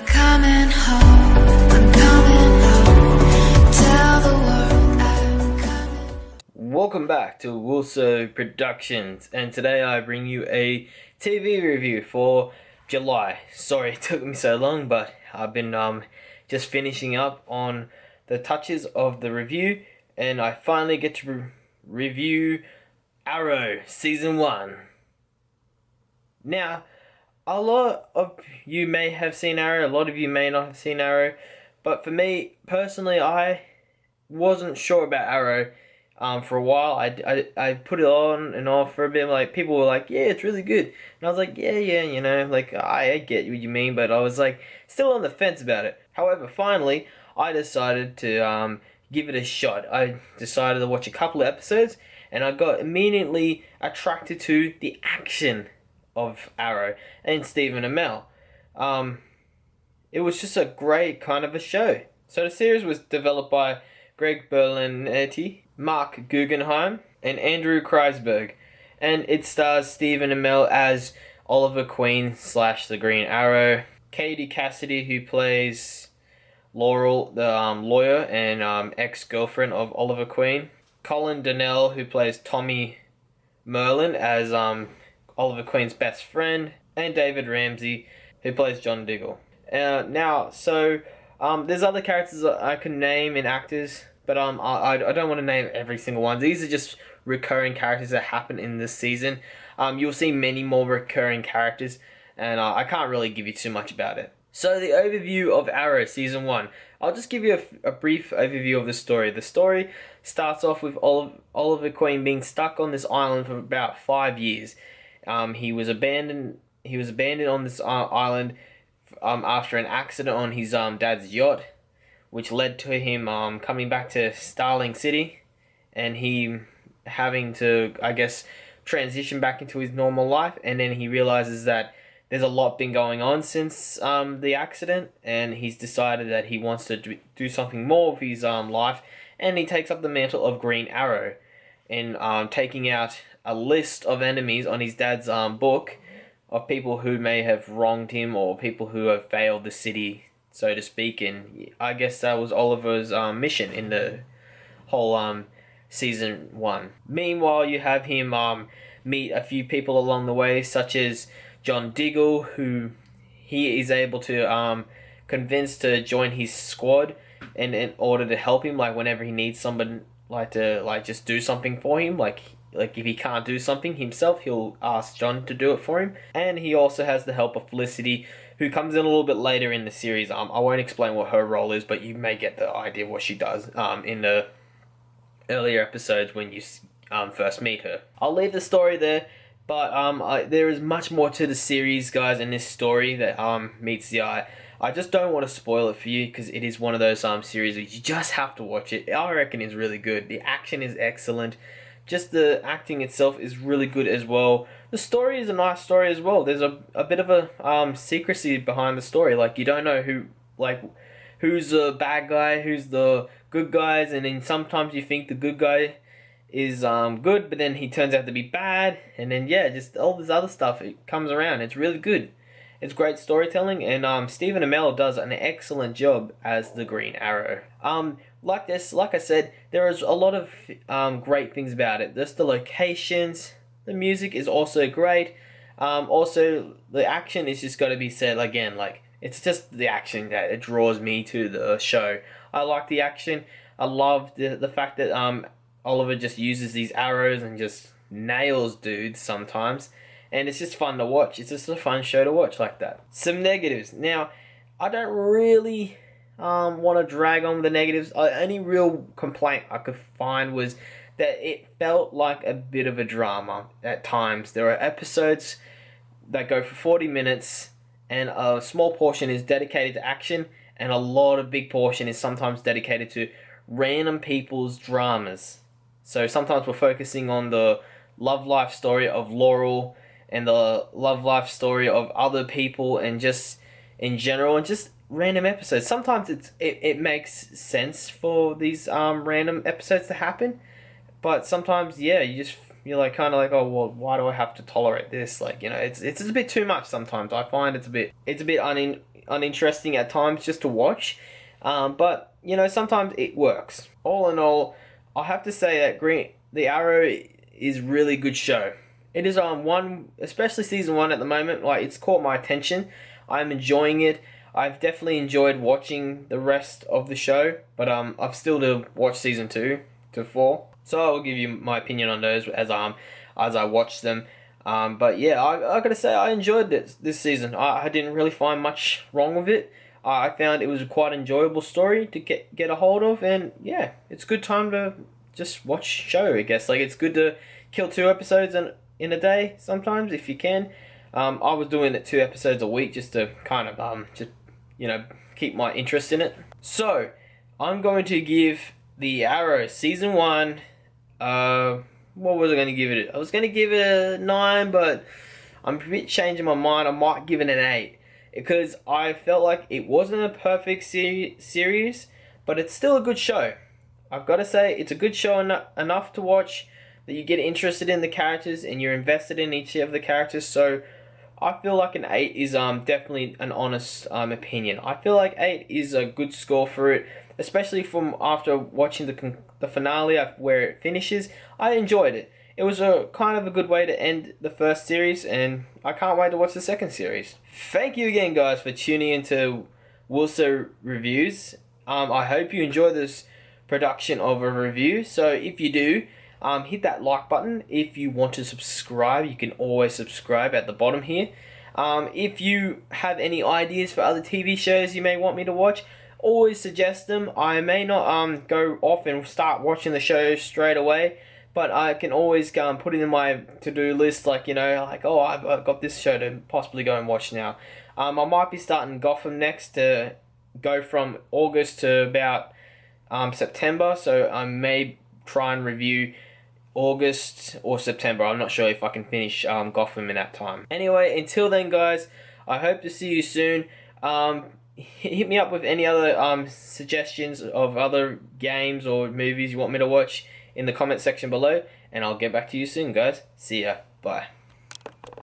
coming home, I'm coming home. Tell the world I'm coming. Welcome back to Wilso Productions, and today I bring you a TV review for July. Sorry it took me so long, but I've been just finishing up on the touches of the review, and I finally get to review Arrow Season 1. Now, a lot of you may have seen Arrow, a lot of you may not have seen Arrow, but for me, personally, I wasn't sure about Arrow for a while. I put it on and off for a bit, like, people were like, yeah, it's really good, and I was like, yeah, you know, like, I get what you mean, but I was, like, still on the fence about it. However, finally, I decided to give it a shot. I decided to watch a couple of episodes, and I got immediately attracted to the action of Arrow and Stephen Amell. It was just a great kind of a show. So the series was developed by Greg Berlanti, Mark Guggenheim, and Andrew Kreisberg, and it stars Stephen Amell as Oliver Queen / the Green Arrow, Katie Cassidy, who plays Laurel, the lawyer and ex-girlfriend of Oliver Queen, Colin Donnell, who plays Tommy Merlin as Oliver Queen's best friend, and David Ramsey, who plays John Diggle. There's other characters that I can name and actors, but I don't want to name every single one. These are just recurring characters that happen in this season. You'll see many more recurring characters, and I can't really give you too much about it. So the overview of Arrow Season 1. I'll just give you a brief overview of the story. The story starts off with Oliver Queen being stuck on this island for about 5 years. He was abandoned on this island after an accident on his dad's yacht, which led to him coming back to Starling City, and he having to, I guess, transition back into his normal life. And then he realizes that there's a lot been going on since the accident, and he's decided that he wants to do something more with his life, and he takes up the mantle of Green Arrow, in taking out a list of enemies on his dad's book of people who may have wronged him or people who have failed the city, so to speak. And I guess that was Oliver's mission in the whole Season 1. Meanwhile, you have him meet a few people along the way, such as John Diggle, who he is able to convince to join his squad, and in order to help him, like, whenever he needs someone to just do something for him, like if he can't do something himself, he'll ask John to do it for him. And he also has the help of Felicity, who comes in a little bit later in the series. I won't explain what her role is, but you may get the idea of what she does in the earlier episodes when you first meet her. I'll leave the story there, but there is much more to the series, guys, in this story that meets the eye. I just don't want to spoil it for you, because it is one of those series that you just have to watch it. I reckon it's really good. The action is excellent. Just the acting itself is really good as well. The story is a nice story as well. There's a bit of a secrecy behind the story. Like, you don't know who's the bad guy, who's the good guys, and then sometimes you think the good guy is good, but then he turns out to be bad, and then just all this other stuff, it comes around. It's really good. It's great storytelling, and Stephen Amell does an excellent job as the Green Arrow. Like I said, there is a lot of great things about it. Just the locations, the music is also great. Also, the action is just got to be said again. Like, it's just the action that it draws me to the show. I like the action. I love the fact that Oliver just uses these arrows and just nails dudes sometimes. And it's just fun to watch. It's just a fun show to watch like that. Some negatives. Now, I don't really want to drag on the negatives. Any real complaint I could find was that it felt like a bit of a drama at times. There are episodes that go for 40 minutes, and a small portion is dedicated to action, and a lot of big portion is sometimes dedicated to random people's dramas. So sometimes we're focusing on the love life story of Laurel, and the love life story of other people, and just in general, and just random episodes. Sometimes it makes sense for these random episodes to happen, but sometimes you just you're like kind of like, oh well, why do I have to tolerate this? Like, you know, it's a bit too much sometimes. I find it's a bit uninteresting at times just to watch, but you know, sometimes it works. All in all, I have to say that The Arrow is really good show. It is one, especially season one at the moment. Like, it's caught my attention. I'm enjoying it. I've definitely enjoyed watching the rest of the show, but I've still to watch season 2 to 4. So I will give you my opinion on those as I watch them. But yeah, I gotta say I enjoyed this season. I didn't really find much wrong with it. I found it was a quite enjoyable story to get a hold of, and yeah, it's a good time to just watch show. I guess like it's good to kill 2 episodes in a day sometimes if you can. I was doing it 2 episodes a week just to kind of just you know keep my interest in it. So I'm going to give The Arrow season 1. What was I going to give it? I was going to give it a 9, but I'm a bit changing my mind. I might give it an 8 because I felt like it wasn't a perfect series, but it's still a good show. I've got to say, it's a good show enough to watch that you get interested in the characters and you're invested in each of the characters. So I feel like an 8 is definitely an honest opinion. I feel like 8 is a good score for it, especially from after watching the finale where it finishes. I enjoyed it. It was a kind of a good way to end the first series, and I can't wait to watch the second series. Thank you again, guys, for tuning into Wilso Reviews. I hope you enjoy this production of a review. So if you do, hit that like button. If you want to subscribe, you can always subscribe at the bottom here. If you have any ideas for other TV shows you may want me to watch, always suggest them. I may not go off and start watching the show straight away, but I can always put it in my to-do list, like, you know, like, oh, I've got this show to possibly go and watch now. I might be starting Gotham next to go from August to about September, so I may try and review August or September. I'm not sure if I can finish Gotham in that time. Anyway, until then, guys, I hope to see you soon. Hit me up with any other suggestions of other games or movies you want me to watch in the comment section below, and I'll get back to you soon, guys. See ya. Bye.